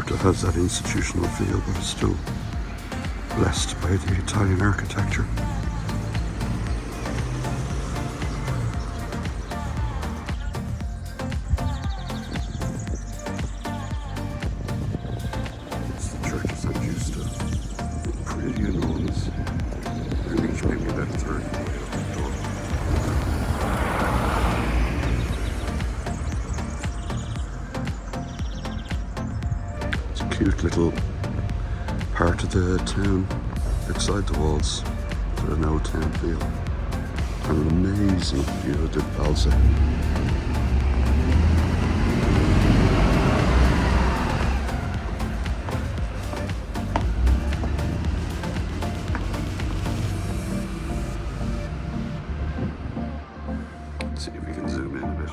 Porto has that institutional feel, but it's still blessed by the Italian architecture. It's the churches that used to be pretty enormous. They reach maybe about a third of the way up the door. It's a cute little part of the town outside the walls with an old town feel. And an amazing view of the Balze. Let's see if we can zoom in a bit.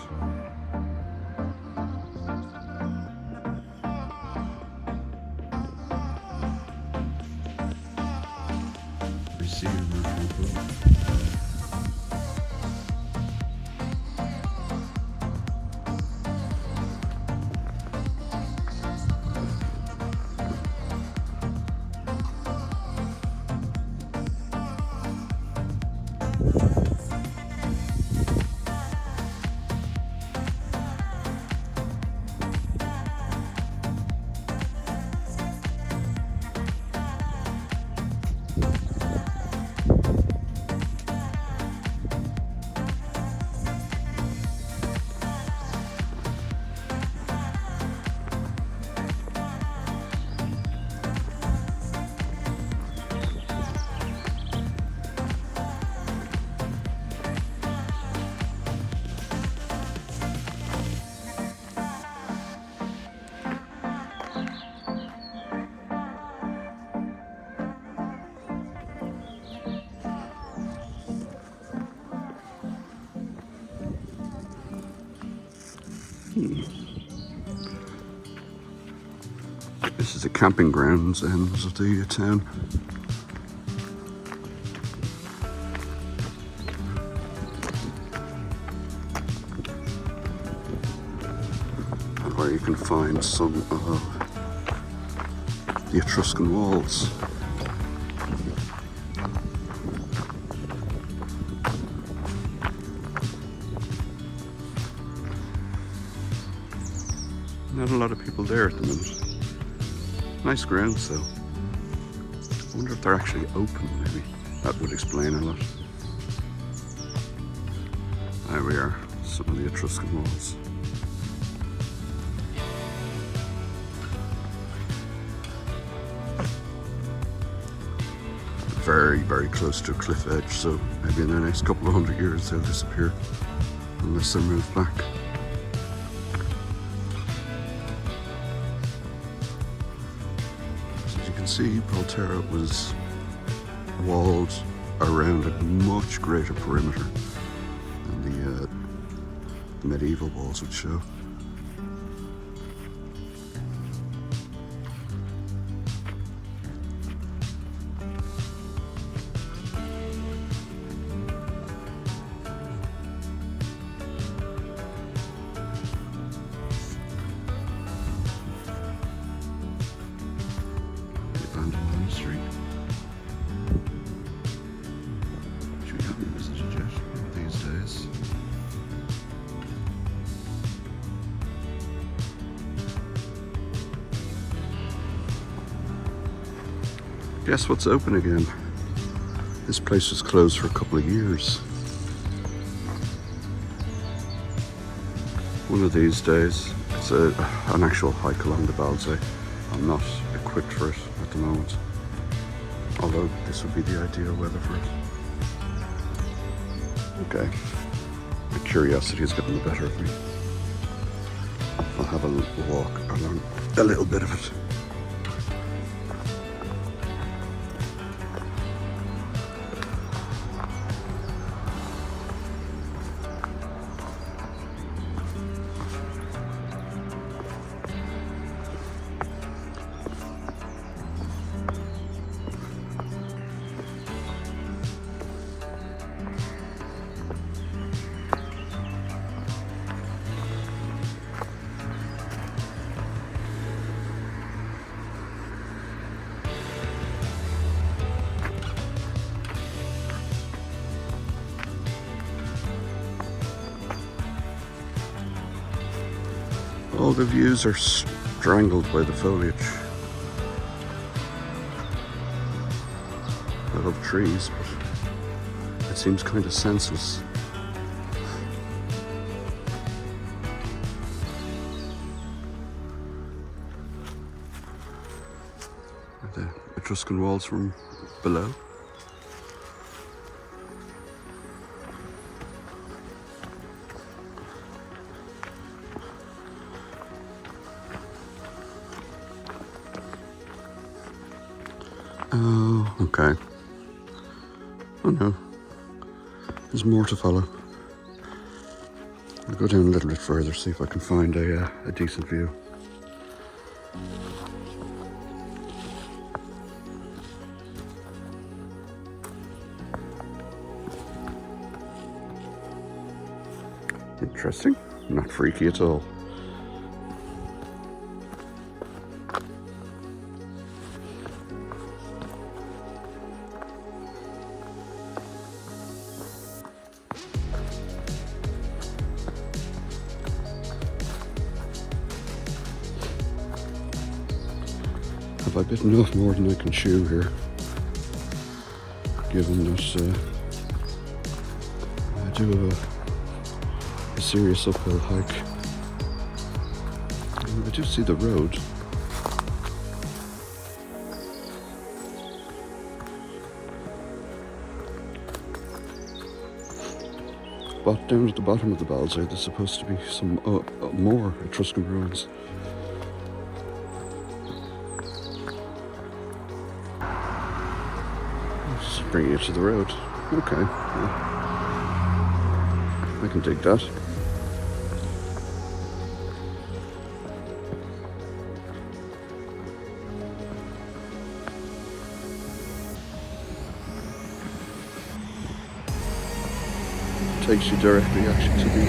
This is the camping grounds ends of the town. And where you can find some of the Etruscan walls. Not a lot of people there at the minute. Nice grounds though. I wonder if they're actually open, maybe. That would explain a lot. There we are, some of the Etruscan walls. Very, very close to a cliff edge, so maybe in the next couple of 100 years they'll disappear unless they're moved back. See, Volterra was walled around a much greater perimeter than the medieval walls would show. Street. Which we haven't visited yet these days. Guess what's open again? This place was closed for a couple of years. One of these days, it's an actual hike along the Balze. I'm not equipped for it at the moment. Although this would be the ideal weather for it. Okay, my curiosity has gotten the better of me. I'll have a walk along a little bit of it. All the views are strangled by the foliage. I love trees, but it seems kind of senseless. The Etruscan walls from below. Oh, okay. Oh no, there's more to follow. I'll go down a little bit further, see if I can find a decent view. Interesting, not freaky at all. Have I bitten off more than I can chew here? Given that I do a serious uphill hike. I do see the road. But down at the bottom of the Balze, there's supposed to be some more Etruscan ruins. Just bringing it to the road. Okay. Yeah. I can dig that. Takes you directly actually to the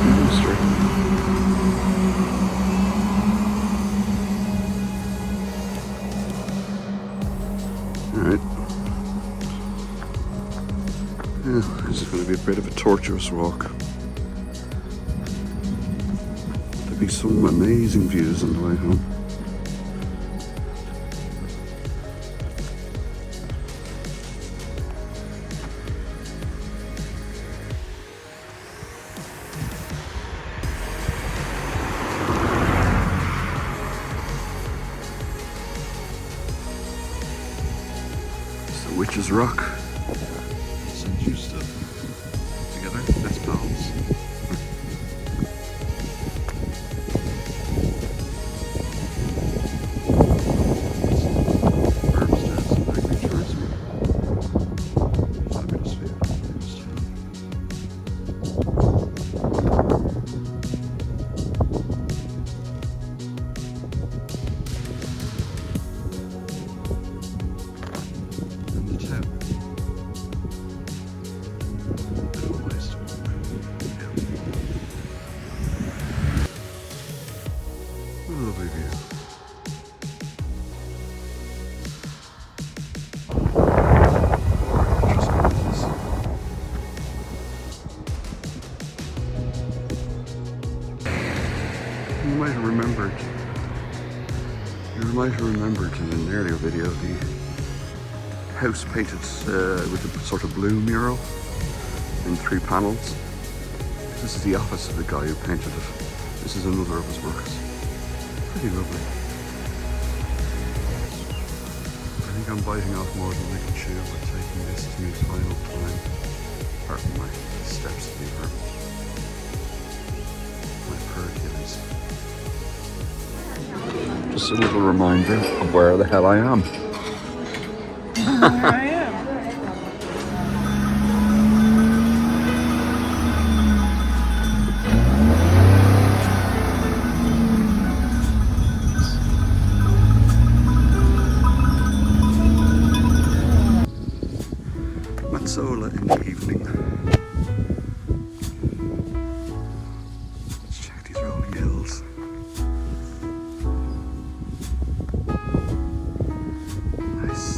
monastery. Alright. Yeah, this is going to be a bit of a tortuous walk. There'll be some amazing views on the way home. Witch's Rock. St. Justa. Together, that's Balze. Fabulous view. Lovely view. You might have remembered in an earlier video the house painted with a sort of blue mural in 3 panels. This is the office of the guy who painted it. This is another of his works. Pretty lovely. I think I'm biting off more than I can chew by taking this to my final time. Apart from my steps to the apartment. My poor Achilles. Just a little reminder of where the hell I am. Where I am. Mazzolla in the evening. Let's check these rolling hills. Nice.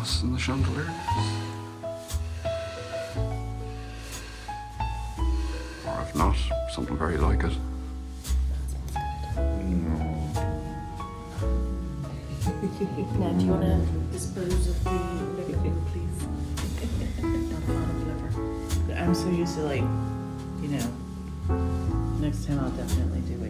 glass in the chandeliers. Or if not, something very like it. Now, do you want to dispose of the liver, please? Not a fan of liver. I'm so used to, like, you know, next time I'll definitely do it.